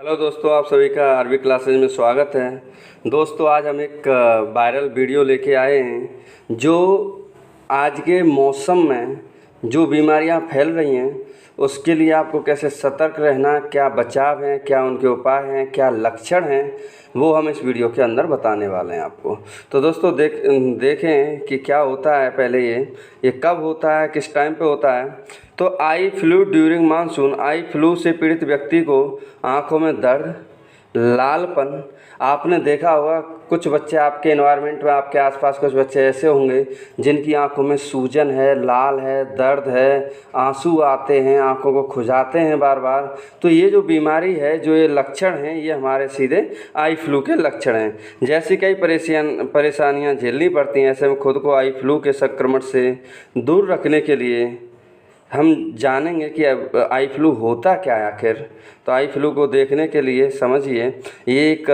Hello दोस्तों, आप सभी का आरबी क्लासेज में स्वागत है। दोस्तों, आज हम एक वायरल वीडियो लेके आए हैं जो आज के मौसम में जो बीमारियां फैल रही हैं उसके लिए आपको कैसे सतर्क रहना, क्या बचाव हैं, क्या उनके उपाय हैं, क्या लक्षण हैं, वो हम इस वीडियो के अंदर बताने वाले हैं आपको। तो दोस्तों देखें कि क्या होता है। पहले ये कब होता है, किस टाइम पे होता है। तो eye flu during monsoon, eye flu से पीड़ित व्यक्ति को आँखों में दर्द, लालपन। आपने देखा होगा कुछ बच्चे आपके एनवायरनमेंट में, आपके आसपास कुछ बच्चे ऐसे होंगे जिनकी आंखों में सूजन है, लाल है, दर्द है, आंसू आते हैं, आंखों को खुजाते हैं बार बार। तो ये जो बीमारी है, जो ये लक्षण हैं, ये हमारे सीधे आई फ्लू के लक्षण हैं। जैसी कई परेशानियां झेलनी पड़ती हैं, ऐसे में खुद को आई फ्लू के संक्रमण से दूर रखने के लिए हम जानेंगे कि अब आई फ्लू होता क्या है आखिर। तो आई फ्लू को देखने के लिए समझिए, ये एक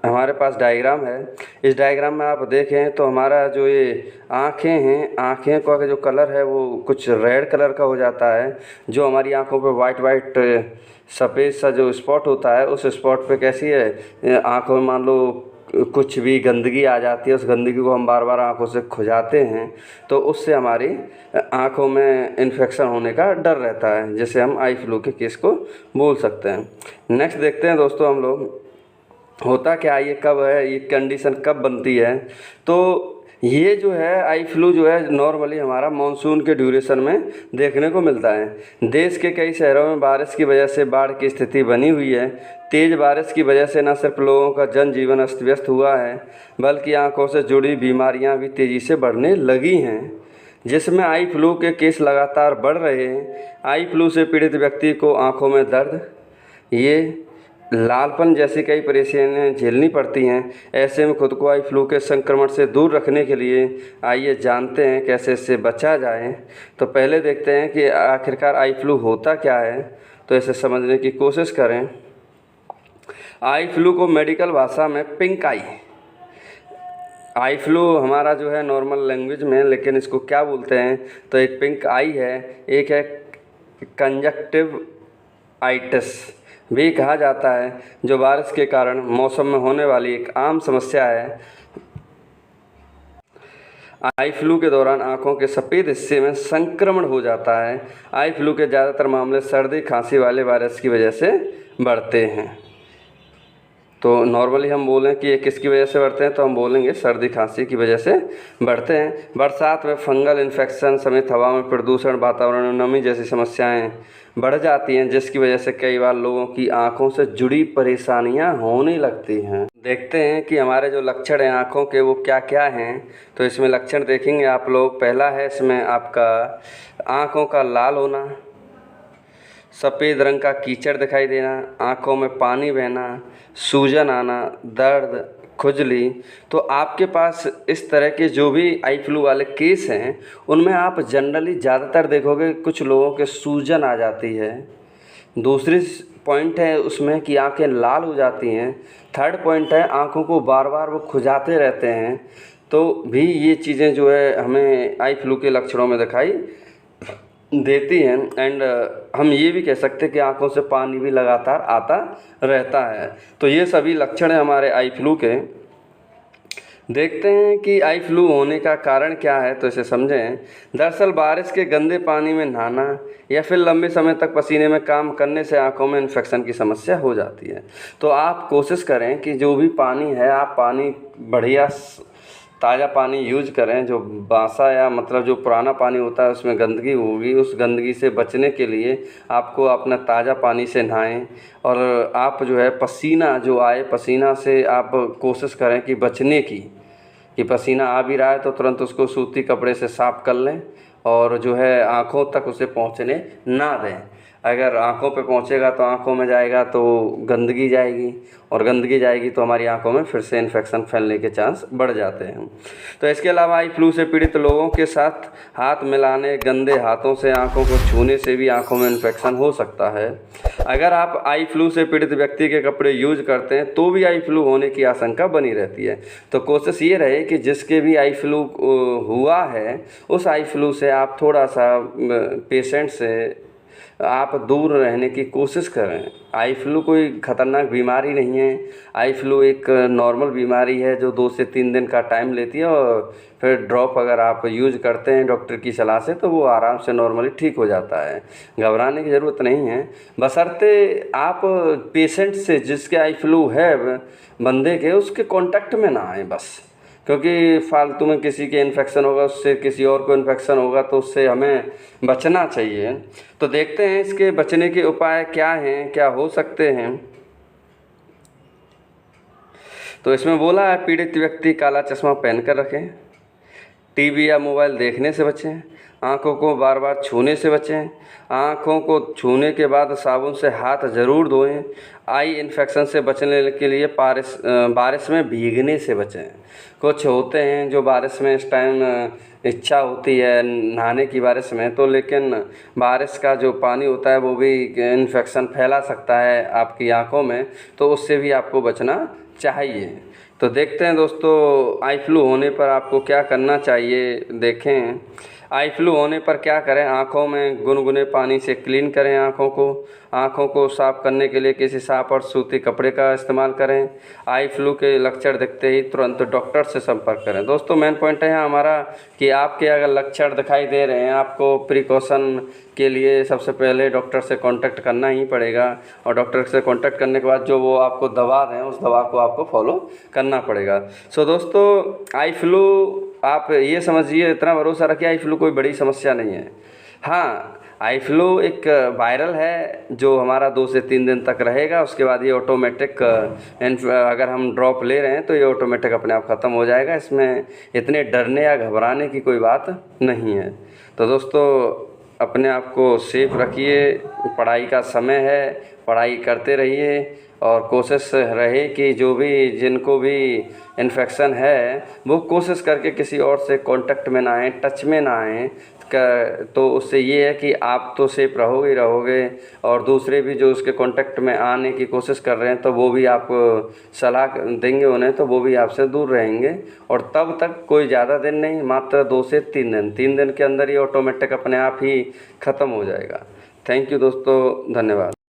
हमारे पास डायग्राम है। इस डायग्राम में आप देखें तो हमारा जो ये आँखें हैं, आँखें का जो कलर है वो कुछ रेड कलर का हो जाता है। जो हमारी आँखों पे वाइट सफ़ेद सा जो स्पॉट होता है, उस स्पॉट पे कैसी है, आँखों में मान लो कुछ भी गंदगी आ जाती है, उस गंदगी को हम बार बार आँखों से खुजाते हैं, तो उससे हमारी आँखों में इन्फेक्शन होने का डर रहता है, जिसे हम आई फ्लू के केस को बोल सकते हैं। नेक्स्ट देखते हैं दोस्तों हम लोग, होता क्या, ये कब है, ये कंडीशन कब बनती है। तो ये जो है आई फ्लू जो है नॉर्मली हमारा मानसून के ड्यूरेशन में देखने को मिलता है। देश के कई शहरों में बारिश की वजह से बाढ़ की स्थिति बनी हुई है। तेज़ बारिश की वजह से न सिर्फ लोगों का जनजीवन अस्त व्यस्त हुआ है, बल्कि आंखों से जुड़ी बीमारियां भी तेज़ी से बढ़ने लगी हैं, जिसमें आई फ्लू के केस लगातार बढ़ रहे हैं। आई फ्लू से पीड़ित व्यक्ति को आंखों में दर्द, ये लालपन जैसी कई परेशानियां झेलनी पड़ती हैं। ऐसे में खुद को आई फ्लू के संक्रमण से दूर रखने के लिए आइए जानते हैं कैसे इससे बचा जाए। तो पहले देखते हैं कि आखिरकार आई फ्लू होता क्या है, तो इसे समझने की कोशिश करें। आई फ्लू को मेडिकल भाषा में पिंक आई फ्लू हमारा जो है नॉर्मल लैंग्वेज में, लेकिन इसको क्या बोलते हैं, तो एक पिंक आई है, एक है कंजक्टिवाइटिस भी कहा जाता है, जो बारिश के कारण मौसम में होने वाली एक आम समस्या है। आई फ्लू के दौरान आंखों के सफ़ेद हिस्से में संक्रमण हो जाता है। आई फ्लू के ज़्यादातर मामले सर्दी खांसी वाले वायरस की वजह से बढ़ते हैं। तो नॉर्मली हम बोलें कि ये किसकी वजह से बढ़ते हैं, तो हम बोलेंगे सर्दी खांसी की वजह से बढ़ते हैं। बरसात में फंगल इन्फेक्शन समेत हवा में प्रदूषण, वातावरण में नमी जैसी समस्याएं बढ़ जाती हैं, जिसकी वजह से कई बार लोगों की आंखों से जुड़ी परेशानियां होने लगती हैं। देखते हैं कि हमारे जो लक्षण हैं आंखों के वो क्या क्या हैं। तो इसमें लक्षण देखेंगे आप लोग। पहला है इसमें आपका आंखों का लाल होना, सफ़ेद रंग का कीचड़ दिखाई देना, आँखों में पानी बहना, सूजन आना, दर्द, खुजली। तो आपके पास इस तरह के जो भी आई फ्लू वाले केस हैं उनमें आप जनरली ज़्यादातर देखोगे कुछ लोगों के सूजन आ जाती है। दूसरी पॉइंट है उसमें कि आंखें लाल हो जाती हैं। थर्ड पॉइंट है आंखों को बार बार वो खुजाते रहते हैं। तो भी ये चीज़ें जो है हमें आई फ्लू के लक्षणों में दिखाई देती हैं। एंड हम ये भी कह सकते हैं कि आंखों से पानी भी लगातार आता रहता है। तो ये सभी लक्षण हैं हमारे आई फ्लू के। देखते हैं कि आई फ्लू होने का कारण क्या है, तो इसे समझें। दरअसल बारिश के गंदे पानी में नहाना या फिर लंबे समय तक पसीने में काम करने से आंखों में इन्फेक्शन की समस्या हो जाती है। तो आप कोशिश करें कि जो भी पानी है, आप पानी बढ़िया ताज़ा पानी यूज करें। जो बासा या मतलब जो पुराना पानी होता है उसमें गंदगी होगी, उस गंदगी से बचने के लिए आपको अपना ताज़ा पानी से नहाएं। और आप जो है पसीना जो आए, पसीना से आप कोशिश करें कि बचने की, कि पसीना आ भी रहा है तो तुरंत उसको सूती कपड़े से साफ़ कर लें और जो है आँखों तक उसे पहुँचने ना दें। अगर आँखों पे पहुँचेगा तो आँखों में जाएगा तो गंदगी जाएगी, और गंदगी जाएगी तो हमारी आँखों में फिर से इन्फेक्शन फैलने के चांस बढ़ जाते हैं। तो इसके अलावा आई फ्लू से पीड़ित लोगों के साथ हाथ मिलाने, गंदे हाथों से आँखों को छूने से भी आँखों में इन्फेक्शन हो सकता है। अगर आप आई फ्लू से पीड़ित व्यक्ति के कपड़े यूज करते हैं तो भी आई फ्लू होने की आशंका बनी रहती है। तो कोशिश ये रहे कि जिसके भी आई फ्लू हुआ है उस आई फ्लू से आप थोड़ा सा पेशेंट से आप दूर रहने की कोशिश करें। आई फ्लू कोई ख़तरनाक बीमारी नहीं है। आई फ्लू एक नॉर्मल बीमारी है जो 2 से 3 दिन का टाइम लेती है, और फिर ड्रॉप अगर आप यूज़ करते हैं डॉक्टर की सलाह से तो वो आराम से नॉर्मली ठीक हो जाता है। घबराने की ज़रूरत नहीं है, बशर्ते आप पेशेंट से, जिसके आई फ्लू है बंदे के, उसके कांटेक्ट में ना आए बस। क्योंकि फालतू में किसी के इन्फेक्शन होगा, उससे किसी और को इन्फेक्शन होगा, तो उससे हमें बचना चाहिए। तो देखते हैं इसके बचने के उपाय क्या हैं, क्या हो सकते हैं। तो इसमें बोला है पीड़ित व्यक्ति काला चश्मा पहनकर रखें, टीवी या मोबाइल देखने से बचें, आँखों को बार बार छूने से बचें, आँखों को छूने के बाद साबुन से हाथ ज़रूर धोएं, आई इन्फेक्शन से बचने के लिए बारिश में भीगने से बचें। कुछ होते हैं जो बारिश में इस टाइम इच्छा होती है नहाने की बारिश में, तो लेकिन बारिश का जो पानी होता है वो भी इन्फेक्शन फैला सकता है आपकी आँखों में, तो उससे भी आपको बचना चाहिए। तो देखते हैं दोस्तों आई फ्लू होने पर आपको क्या करना चाहिए। देखें आई फ्लू होने पर क्या करें। आँखों में गुनगुने पानी से क्लीन करें आँखों को साफ़ करने के लिए किसी साफ और सूती कपड़े का इस्तेमाल करें। आई फ्लू के लक्षण दिखते ही तुरंत डॉक्टर से संपर्क करें। दोस्तों मेन पॉइंट है हमारा कि आपके अगर लक्षण दिखाई दे रहे हैं, आपको प्रिकॉशन के लिए सबसे पहले डॉक्टर से कांटेक्ट करना ही पड़ेगा, और डॉक्टर से कांटेक्ट करने के बाद जो वो आपको दवा दें उस दवा को आपको फॉलो करना पड़ेगा। सो दोस्तों आई फ्लू आप ये समझिए, इतना भरोसा रखिए, आई फ्लू कोई बड़ी समस्या नहीं है। हाँ, आई फ्लू एक वायरल है जो हमारा 2 से 3 दिन तक रहेगा, उसके बाद ये ऑटोमेटिक अगर हम ड्रॉप ले रहे हैं तो ये ऑटोमेटिक अपने आप ख़त्म हो जाएगा। इसमें इतने डरने या घबराने की कोई बात नहीं है। तो दोस्तों अपने आप को सेफ रखिए, पढ़ाई का समय है, पढ़ाई करते रहिए, और कोशिश रहे कि जो भी जिनको भी इन्फेक्शन है वो कोशिश करके किसी और से कांटेक्ट में ना आए, टच में ना आए। तो उससे ये है कि आप तो सेफ रहोगे ही रहोगे, और दूसरे भी जो उसके कांटेक्ट में आने की कोशिश कर रहे हैं तो वो भी आप सलाह देंगे उन्हें, तो वो भी आपसे दूर रहेंगे। और तब तक कोई ज़्यादा दिन नहीं, मात्र 2 से 3 दिन के अंदर ये ऑटोमेटिक अपने आप ही ख़त्म हो जाएगा। थैंक यू दोस्तों, धन्यवाद।